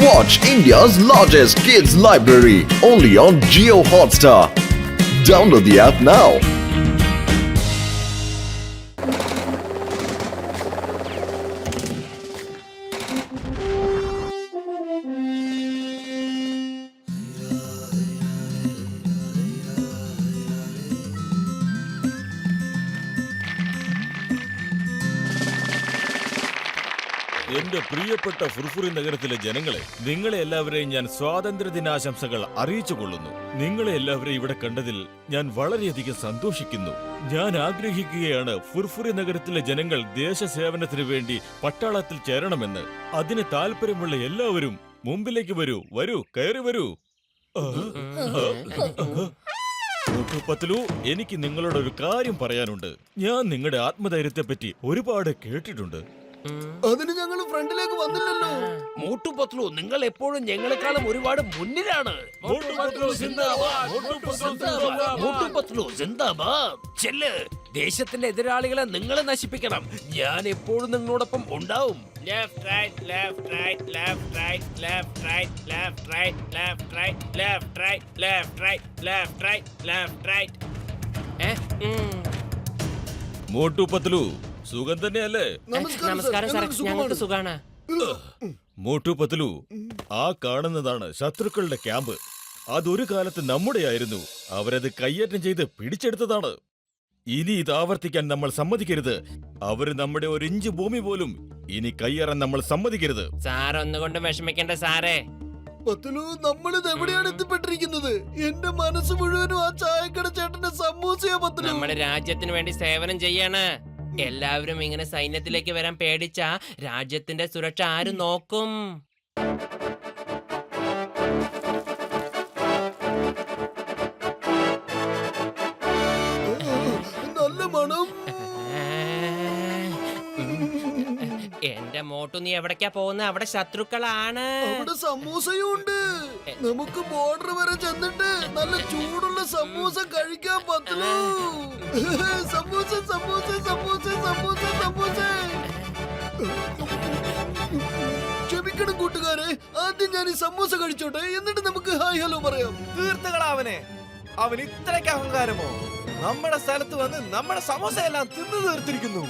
Watch India's largest kids library only on Jio Hotstar. Download the app now. എന്റെ പ്രിയപ്പെട്ട ഫുർഫുറി നഗരത്തിലെ ജനങ്ങളെ, നിങ്ങളെ എല്ലാവരെയും ഞാൻ സ്വാതന്ത്ര്യ ദിനാശംസകൾ അറിയിച്ചുകൊള്ളുന്നു. നിങ്ങളെ എല്ലാവരെയും ഇവിടെ കണ്ടതിൽ ഞാൻ വളരെയധികം സന്തോഷിക്കുന്നു. ഞാൻ ആഗ്രഹിക്കുകയാണ് ഫുർഫുറി നഗരത്തിലെ ജനങ്ങൾ ദേശസേവനത്തിനു വേണ്ടി പട്ടാളത്തിൽ ചേരണമെന്ന്. അതിന് താല്പര്യമുള്ള എല്ലാവരും മുമ്പിലേക്ക് വരൂ, വരൂ, കയറി വരൂ. പത്ലു, എനിക്ക് നിങ്ങളോട് ഒരു കാര്യം പറയാനുണ്ട്. ഞാൻ നിങ്ങളുടെ ആത്മധൈര്യത്തെപ്പറ്റി ഒരുപാട് കേട്ടിട്ടുണ്ട്. അതിന് ഞങ്ങൾ ഫ്രണ്ടിലേക്ക് വന്നില്ലല്ലോ. മോട്ടു പത്ലു, നിങ്ങൾ എപ്പോഴും ഞങ്ങളെക്കാളും ഒരുപാട് മുന്നിലാണ്. മോട്ടു പത്ലു സിന്ദാബാദ്. ചെല്ല്, ദേശത്തിന്റെ എതിരാളികളെ നിങ്ങൾ നശിപ്പിക്കണം. ഞാൻ എപ്പോഴും നിങ്ങളോടൊപ്പം ഉണ്ടാവും. Left right left right left right left right left right left right left right left right left right left right. Motu Patlu, സുഖം തന്നെയല്ലേ? നമസ്കാരം സാർ, ഞങ്ങൾക്ക് സുഖാണ്. മോട്ടു പത്ലു, ആ കാണുന്നതാണ് ശത്രുക്കളുടെ ക്യാമ്പ്. അതൊരു കാലത്ത് നമ്മുടെയായിരുന്നു. അവരത് കയ്യേറ്റം ചെയ്ത് പിടിച്ചെടുത്തതാണ്. ഇനി ഇത് ആവർത്തിക്കാൻ നമ്മൾ സമ്മതിക്കരുത്. അവര് നമ്മുടെ ഒരു ഇഞ്ച് ഭൂമി പോലും ഇനി കയ്യേറാൻ നമ്മൾ സമ്മതിക്കരുത്. സാർ ഒന്നുകൊണ്ടും വിഷമിക്കേണ്ട സാറേ. പത്ലു, നമ്മളിത് എവിടെയാണ് എത്തിപ്പെട്ടിരിക്കുന്നത്? എന്റെ മനസ്സ് മുഴുവനും ആ ചായക്കട ചേട്ടന്റെ സമൂസയാ പത്ലു. നമ്മുടെ രാജ്യത്തിന് വേണ്ടി സേവനം ചെയ്യാണ്. എല്ലാവരും ഇങ്ങനെ സൈന്യത്തിലേക്ക് വരാൻ പേടിച്ച രാജ്യത്തിന്റെ സുരക്ഷ ആര് നോക്കും? നല്ല മണം. എന്റെ മോട്ടു, നീ എവിടേക്കാ പോകുന്നത്? അവിടെ ശത്രുക്കളാണ്. അവിടെ സമൂസയും ഉണ്ട്. നമുക്ക് ബോർഡർ വരെ ചെന്നിട്ട് നല്ല ചൂടുള്ള സമൂസ കഴിക്കാൻ പത്ലു. സമൂസ സമൂസ സമൂസ സമൂസ സമൂസ. ക്ഷമിക്കണം കൂട്ടുകാരെ, ആദ്യം ഞാൻ ഈ സമൂസ കഴിച്ചോട്ടെ, എന്നിട്ട് നമുക്ക് ഹായ് ഹലോ പറയാം. തീർത്തുകളാവനെ, അവൻ ഇത്രയ്ക്ക് അഹങ്കാരമോ? നമ്മുടെ സ്ഥലത്ത് വന്ന് നമ്മുടെ സമോസ എല്ലാം തിന്നു തീർത്തിരിക്കുന്നു.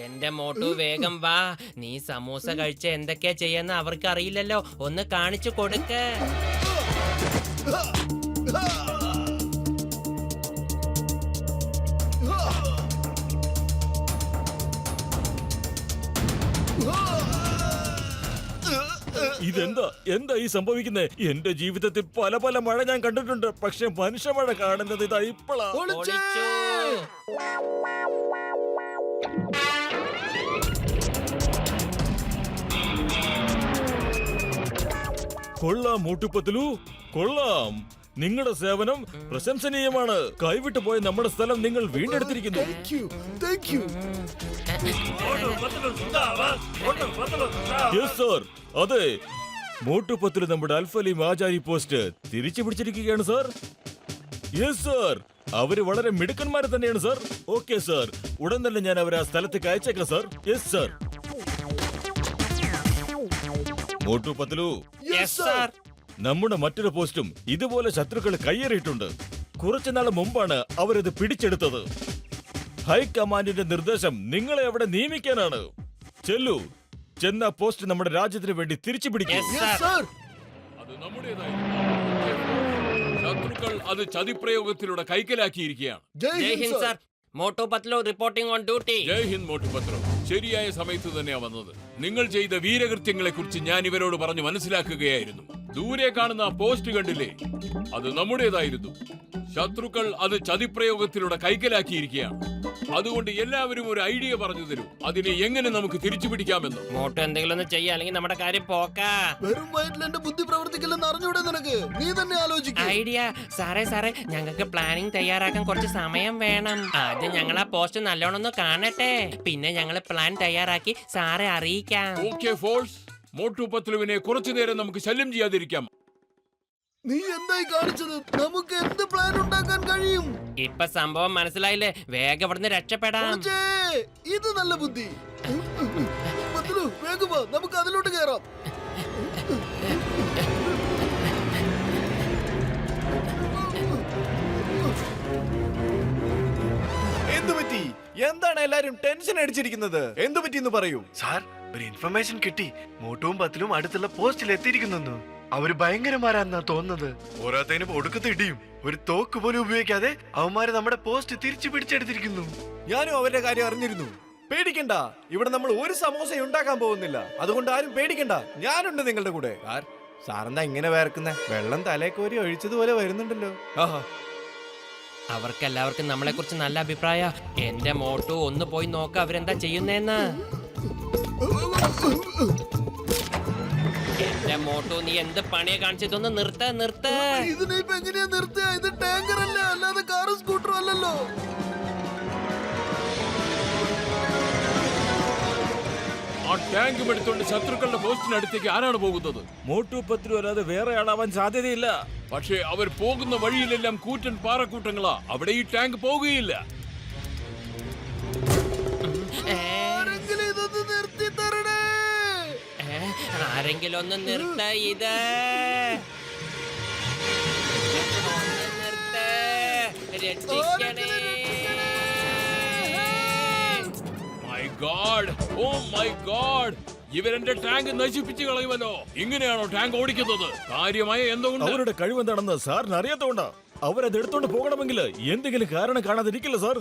എന്റെ മോട്ടു, വേഗം വാ. നീ സമൂസ കഴിച്ച എന്തൊക്കെയാ ചെയ്യാന്ന് അവർക്ക് അറിയില്ലല്ലോ. ഒന്ന് കാണിച്ചു കൊടുക്ക. ഇതെന്താ എന്താ ഈ സംഭവിക്കുന്നത്? എന്റെ ജീവിതത്തിൽ പല പല മഴ ഞാൻ കണ്ടിട്ടുണ്ട്, പക്ഷെ മനുഷ്യ മഴ കാണുന്നത് ഇതാ ഇപ്പളാ. കൊള്ളാം മോട്ടു പത്ലു, കൊള്ളാം. നിങ്ങളുടെ സേവനം പ്രശംസനീയമാണ്. കൈവിട്ടു പോയ നമ്മുടെ സ്ഥലം നിങ്ങൾ വീണ്ടെടുത്തിരിക്കുന്നു. യെസ് സർ, അതെ, മോട്ടു പത്ലു നമ്മുടെ അൽഫലീം ആചാരി പോസ്റ്റ് തിരിച്ചു പിടിച്ചിരിക്കുകയാണ് സർ. യെസ് സർ, അവര് വളരെ മിടുക്കന്മാര് തന്നെയാണ് സർ. ഓക്കെ സർ, ഉടൻ തന്നെ ഞാൻ അവരെ ആ സ്ഥലത്തേക്ക് അയച്ചേക്കാം sir. Yes sir. Motu Patlu, നമ്മുടെ മറ്റൊരു പോസ്റ്റും ഇതുപോലെ ശത്രുക്കൾ കയ്യേറിയിട്ടുണ്ട്. കുറച്ചുനാൾ മുമ്പാണ് അവരത് പിടിച്ചെടുത്തത്. ഹൈക്കമാൻഡിന്റെ നിർദ്ദേശം നിങ്ങളെ അവിടെ നിയമിക്കാനാണ്. ചെല്ലു, ചെന്ന പോസ്റ്റ് നമ്മുടെ രാജ്യത്തിന് വേണ്ടി തിരിച്ചു പിടിക്കും. ശത്രുക്കൾ അത് ചതിപ്രയോഗത്തിലൂടെ കൈക്കലാക്കിയിരിക്കുകയാണ്. Jai Hind sir. Motu Patlu reporting on duty. Jai Hind Motu Patlu. ശരിയായ സമയത്ത് തന്നെയാ വന്നത്. നിങ്ങൾ ചെയ്ത വീരകൃത്യങ്ങളെ കുറിച്ച് ഞാൻ ഇവരോട് പറഞ്ഞു മനസ്സിലാക്കുകയായിരുന്നു. ദൂരെ കാണുന്ന ആ പോസ്റ്റ് കണ്ടില്ലേ? അത് നമ്മുടേതായിരുന്നു. ശത്രുക്കൾ അത് ചതിപ്രയോഗത്തിലൂടെ കൈക്കലാക്കിയിരിക്കുകയാണ്. അതുകൊണ്ട് എല്ലാവരും ഒരു ഐഡിയ പറഞ്ഞു തരൂ, അതിനെ എങ്ങനെ നമുക്ക് തിരിച്ചു പിടിക്കാമെന്ന്. മോട്ടു എന്തെങ്കിലും ഒന്ന് ചെയ്യാ, അല്ലെങ്കിൽ നമ്മുടെ കാര്യം പോക്കാ. വെറും വയറ്റിൽ എന്റെ ബുദ്ധി പ്രവർത്തിക്കില്ലെന്ന് അറിഞ്ഞൂടെ നിനക്ക്? നീ തന്നെ ആലോചിക്കും. ഐഡിയ സാറേ, ഞങ്ങൾക്ക് പ്ലാനിങ് തയ്യാറാക്കാൻ കുറച്ച് സമയം വേണം. ആദ്യം ഞങ്ങൾ ആ പോസ്റ്റ് നല്ലോണം ഒന്ന് കാണട്ടെ, പിന്നെ ഞങ്ങൾ പ്ലാൻ തയ്യാറാക്കി സാറെ അറിയിക്കാം. ഓക്കെ ഫോഴ്സ്, മോട്ടു പത്ലുവിനെ കുറച്ചു നേരം നമുക്ക് ശല്യം ചെയ്യാതിരിക്കാം. നീ എന്തായി കാണിച്ചത്? നമുക്ക് എന്ത് പ്ലാൻ ഉണ്ടാക്കാൻ കഴിയും? ഇപ്പൊ സംഭവം മനസ്സിലായില്ലേ? വേഗം ഇവിടുന്ന് രക്ഷപ്പെടാം. ഇത് നല്ല ബുദ്ധി. വേഗം വാ, നമുക്ക് അതിലോട്ട് കയറാം. എന്തു പറ്റി? എന്താണ് എല്ലാരും ടെൻഷൻ അടിച്ചിരിക്കുന്നത്? എന്തു പറ്റി എന്ന് പറയൂ. സാർ, ഒരു ഇൻഫർമേഷൻ കിട്ടി. മോട്ടുവും പത്തിലും അടുത്തുള്ള പോസ്റ്റിൽ എത്തിയിരിക്കുന്നു. അവര് ഭയങ്കരമാരാന്നാ തോന്നുന്നത്. പോരാത്തതിന് ഒടുക്കത്തെ ഇടിയും ഒരു തോക്ക് പോലും ഉപയോഗിക്കാതെ അവന്മാര് നമ്മുടെ പോസ്റ്റ് തിരിച്ചു പിടിച്ചെടുത്തിരിക്കുന്നു. ഞാനും അവരുടെ കാര്യം അറിഞ്ഞിരുന്നു. പേടിക്കണ്ട, ഇവിടെ നമ്മൾ ഒരു സമോസ ഉണ്ടാക്കാൻ പോകുന്നില്ല. അതുകൊണ്ട് ആരും പേടിക്കണ്ട, ഞാനുണ്ട് നിങ്ങളുടെ കൂടെ. സാറെന്താ ഇങ്ങനെ വേർക്കുന്നേ? വെള്ളം തലേക്കോരി ഒഴിച്ചതുപോലെ വരുന്നുണ്ടല്ലോ. ആഹാ, അവർക്കെല്ലാവർക്കും നമ്മളെ കുറിച്ച് നല്ല അഭിപ്രായ. എന്റെ മോട്ടു ഒന്ന് പോയി നോക്ക അവരെന്താ ചെയ്യുന്നേന്ന്. എന്റെ മോട്ടു, നീ എന്ത് പണിയെ കാണിച്ചതൊന്ന് നിർത്ത. ഇതിനെ ഇപ്പൊ എങ്ങനെയാ നിർത്തുക? ഇത് ടാങ്കർ അല്ല, അല്ലാതെ കാറും സ്കൂട്ടറും അല്ലല്ലോ. ആ ടാങ്കും എടുത്തുകൊണ്ട് ശത്രുക്കളുടെ പോസ്റ്റിനടുത്തേക്ക് ആരാണ് പോകുന്നത്? മോട്ടു പത്ലു അല്ലാതെ വേറെ ആളാവാൻ സാധ്യതയില്ല. പക്ഷേ അവർ പോകുന്ന വഴിയിലെല്ലാം കൂറ്റൻ പാറക്കൂട്ടങ്ങളാ. അവിടെ ഈ ടാങ്ക് പോകുകയില്ല. ആരെങ്കിലും ഇതൊന്ന് നിർത്തി തരണേ. ആരെങ്കിലും ഒന്ന് നിർത്ത ഇത്. നിർത്ത, രക്ഷിക്കണേ. My God, oh my God, ഇവരെന്റെ ടാങ്ക് നശിപ്പിച്ചു കളയുമല്ലോ. ഇങ്ങനെയാണോ ടാങ്ക് ഓടിക്കുന്നത്? കാര്യമായ എന്തോ ഉണ്ട്. അവരുടെ കഴിവെന്താണെന്ന് സാറിന് അറിയാത്തോണ്ടാ. അവരത് എടുത്തോണ്ട് പോകണമെങ്കിൽ എന്തെങ്കിലും കാരണം കാണാതിരിക്കില്ല സാർ.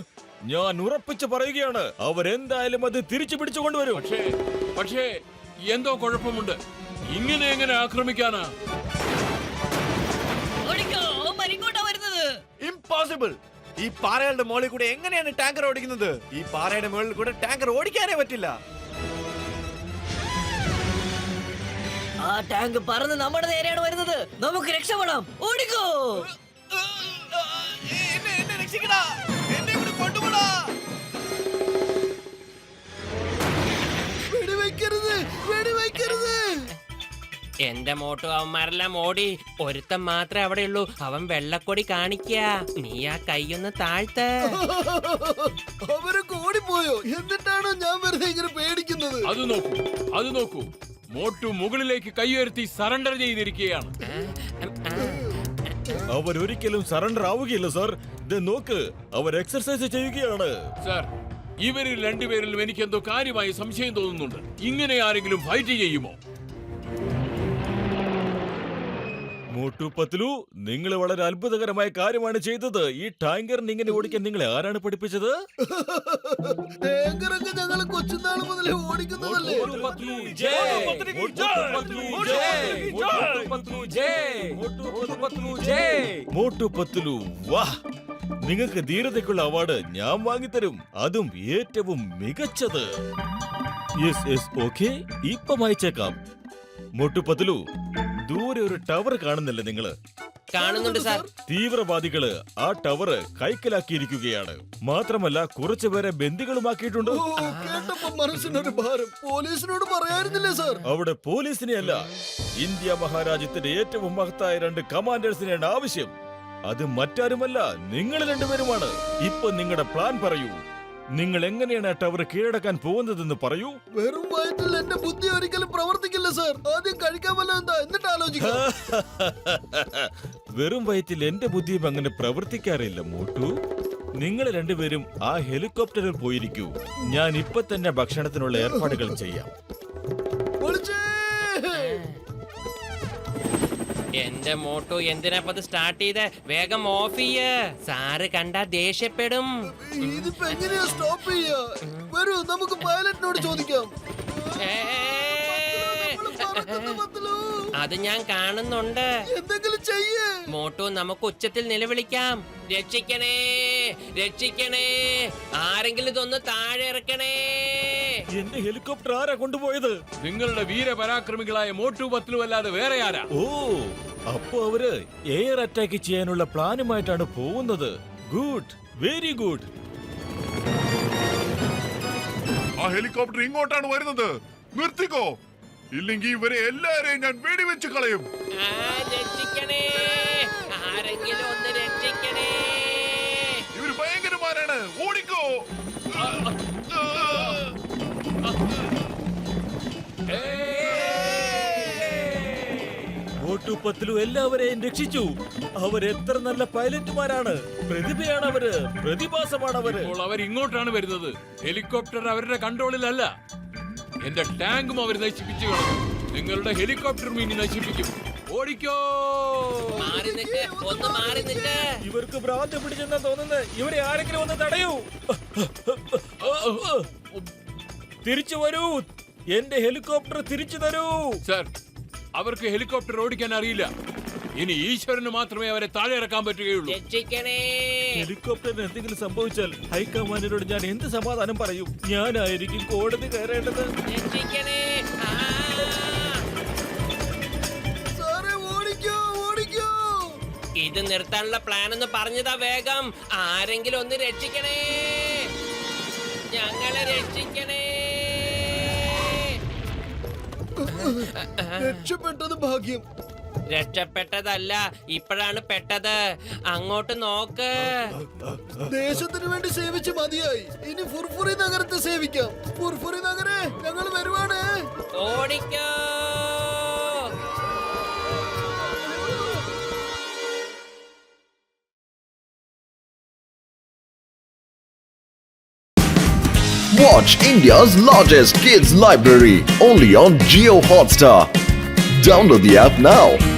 ഞാൻ ഉറപ്പിച്ച് പറയുകയാണ്, അവരെന്തായാലും അത് തിരിച്ചു പിടിച്ചു കൊണ്ടുവരും. പക്ഷേ എന്തോ കുഴപ്പമുണ്ട്. ഇങ്ങനെ എങ്ങനെ ആക്രമിക്കാനാ? ഇംപോസിബിൾ. ഈ പാറകളുടെ മുകളിൽ കൂടെ എങ്ങനെയാണ് ടാങ്കർ ഓടിക്കുന്നത്? ഈ പാറയുടെ മുകളിൽ കൂടെ ടാങ്കർ ഓടിക്കാനേ പറ്റില്ല. ആ ടാങ്ക് പറന്ന് നമ്മുടെ നേരെയാണ് വരുന്നത്. നമുക്ക് രക്ഷപ്പെടാം. ഓടിക്കോ. എന്നെ രക്ഷിക്കടാ, എന്നെ ഇവിടെ കൊണ്ടുപോടാ. വെടിവെക്കരുത്, വെടിവെക്കരുത്. എന്റെ മോട്ടു, അവന്മാരെല്ലാം ഓടി. ഒരുത്തൻ മാത്രമേ അവിടെ ഉള്ളൂ. അവൻ വെള്ളക്കൊടി കാണിക്ക. നീ ആ കൈയൊന്ന് താഴ്ത്ത്. അവരൊക്കെ ഓടിപ്പോയോ? എന്നിട്ടാണോ ഞാൻ വെറുതെ ഇങ്ങനെ പേടിക്കുന്നത്? അത് നോക്കൂ, മോട്ടു മുകളിലേക്ക് കൈയുയർത്തി സറണ്ടർ ചെയ്തിരിക്കുകയാണ്. അവരൊരിക്കലും സറണ്ടർ ആവുകയില്ല സാർ. ഇത് നോക്ക്, അവർ എക്സർസൈസ് ചെയ്യുകയാണ്. സർ, ഇവരിൽ രണ്ടുപേരിലും എനിക്കെന്തോ കാര്യമായി സംശയം തോന്നുന്നുണ്ട്. ഇങ്ങനെ ആരെങ്കിലും ഫൈറ്റ് ചെയ്യുമോ? മോട്ടു പത്ലു, നിങ്ങൾ വളരെ അത്ഭുതകരമായ കാര്യമാണ് ചെയ്തത്. ഈ ടാങ്കറിന് ഇങ്ങനെ ഓടിക്കാൻ നിങ്ങളെ ആരാണ് പഠിപ്പിച്ചത്? ടാങ്കറൊക്കെ ഞങ്ങൾ കൊച്ചുനാൾ മുതലേ ഓടിക്കുന്നതല്ലേ. മോട്ടു പത്ലു, വാ, നിങ്ങൾക്ക് ധീരതയ്ക്കുള്ള അവാർഡ് ഞാൻ വാങ്ങിത്തരും. അതും ഏറ്റവും മികച്ചത്. യെസ്, ഓക്കെ, ഇപ്പം അയച്ചേക്കാം. മോട്ടു പത്ലു, ദൂരെ ഒരു ടവർ കാണുന്നില്ല നിങ്ങള്? കാണുന്നുണ്ട് സാർ. തീവ്രവാദികള് ആ ടവർ കൈക്കലാക്കിയിരിക്കുകയാണ്. മാത്രമല്ല കുറച്ചുപേരെ ബന്ദികളുമാക്കിയിട്ടുണ്ട്. കേട്ടപ്പോ മനസ്സിനൊരു ഭാരം. പോലീസിനോട് പറയായിരുന്നില്ലേ സാർ? അവിടെ പോലീസിനെ അല്ല, ഇന്ത്യ മഹാരാജ്യത്തിന്റെ ഏറ്റവും മഹത്തായ 2 കമാൻഡേഴ്സിനെയാണ് ആവശ്യം. അത് മറ്റാരുമല്ല, നിങ്ങൾ രണ്ടുപേരുമാണ്. ഇപ്പൊ നിങ്ങളുടെ പ്ലാൻ പറയൂ. നിങ്ങൾ എങ്ങനെയാണ് ആ ടവർ കീഴടക്കാൻ പോകുന്നതെന്ന് പറയൂ. വെറും വയറ്റിൽ എന്റെ ബുദ്ധി ഒരിക്കലും പ്രവർത്തിക്കില്ല സാർ. ആദ്യം കഴിക്കാൻ വല്ല എന്താ, എന്നിട്ട് ആലോചിക്കാം. വെറും വയറ്റിൽ എന്റെ ബുദ്ധിയും അങ്ങനെ പ്രവർത്തിക്കാറില്ല മോട്ടു. നിങ്ങൾ രണ്ടുപേരും ആ ഹെലികോപ്റ്ററിൽ പോയിരിക്കൂ. ഞാൻ ഇപ്പൊ തന്നെ ഭക്ഷണത്തിനുള്ള ഏർപ്പാടുകൾ ചെയ്യാം. ഒളിച്ചേ. എന്റെ മോട്ടു, എന്തിനാപ്പത് സ്റ്റാർട്ട് ചെയ്ത്? വേഗം ഓഫ് ചെയ്യ്. സാറ് കണ്ടാ ദേഷ്യപ്പെടും. ഇതിപ്പോ എങ്ങനെയാ സ്റ്റോപ്പ് ചെയ്യാ? വരൂ, നമുക്ക് പൈലറ്റിനോട് ചോദിക്കാം. അത് ഞാൻ കാണുന്നുണ്ട്. എന്തെങ്കിലും ചെയ്യേ. മോട്ടു, നമുക്ക് ഉച്ചത്തിൽ നിലവിളിക്കാം. രക്ഷിക്കണേ, രക്ഷിക്കണേ, ആരെങ്കിലും ഇതൊന്ന് താഴെ ഇറക്കണേ. എന്റെ ഹെലികോപ്റ്റർ ആരാ കൊണ്ടുപോയത്? നിങ്ങളുടെ വീരപരാക്രമികളായ മോട്ടു പത്ലു അല്ലാതെ വേറെ ആരാ? ഓ, അപ്പൊ അവര് എയർ അറ്റാക്ക് ചെയ്യാനുള്ള പ്ലാനുമായിട്ടാണ് പോകുന്നത്. Good, very good. ആ ഹെലികോപ്റ്റർ ഇങ്ങോട്ടാണ് വരുന്നത്. നിർത്തിക്കോ, ഇല്ലെങ്കിൽ ഇവരെ എല്ലാരെയും ഞാൻ വെടിവെച്ച് കളയും. രക്ഷിക്കണേ, ആരെങ്കിലും ഒന്ന് രക്ഷിക്കണേ. ഇവര് ഭയങ്കരമാരാണ്, ഓടിക്കോ. മോട്ടു പത്ലു എല്ലാവരെയും രക്ഷിച്ചു. അവരെത്ര നല്ല പൈലറ്റുമാരാണ്. പ്രതിഭയാണ് അവര്, പ്രതിഭാസമാണ് അവര്. ഇപ്പോൾ അവർ ഇങ്ങോട്ടാണ് വരുന്നത്. ഹെലികോപ്റ്റർ അവരുടെ കൺട്രോളിലല്ല. എന്റെ ടാങ്കും അവർ നശിപ്പിച്ചു കളഞ്ഞു. നിങ്ങളുടെ ഹെലികോപ്റ്ററും ഇനി നശിപ്പിക്കും. ഓടിക്കോ! മാറി നിൽക്ക്, ഒന്ന് മാറി നിൽക്ക്. ഇവർക്ക് ഭ്രാന്ത് പിടിച്ചെന്നാ തോന്നുന്നത്. ഇവരെ ആരെങ്കിലും ഒന്ന് തടയൂ. തിരിച്ചു വരൂ, എന്റെ ഹെലികോപ്റ്റർ തിരിച്ചു തരൂ. സർ, അവർക്ക് ഹെലികോപ്റ്റർ ഓടിക്കാൻ അറിയില്ല. ഇനി ഈശ്വരന് മാത്രമേ അവരെ താഴെ ഇറക്കാൻ പറ്റുകയുള്ളൂ. രക്ഷിക്കണേ. ഹെലികോപ്റ്ററിന് എന്തെങ്കിലും സംഭവിച്ചാൽ ഹൈക്കമാൻഡിനോട് ഞാൻ എന്ത് സമാധാനം പറയും? ഞാനായിരിക്കും കോടതി കയറേണ്ടത്. രക്ഷിക്കണേ. ആ. സാറേ ഓടിക്കോ ഓടിക്കോ. ഇത് നിർത്താനുള്ള പ്ലാൻ ഒന്ന് പറഞ്ഞതാ വേഗം. ആരെങ്കിലും ഒന്ന് രക്ഷിക്കണേ, ഞങ്ങളെ രക്ഷിക്കണേ. രക്ഷപ്പെട്ടത് ഭാഗ്യം. രക്ഷപ്പെട്ടതല്ല, ഇപ്പോഴാണ് പെട്ടത്. അങ്ങോട്ട് നോക്ക്. ദേശത്തിന് വേണ്ടി സേവിച്ച് മതിയായി. ഇനി ഫുർഫുറി നഗരത്തെ സേവിക്കാം. ഫുർഫുറി നഗരേ, ഞങ്ങൾ വരുവാണ്. ഓടിക്കോ. Watch India's largest kids library only on Geo Hotstar. Download the app now.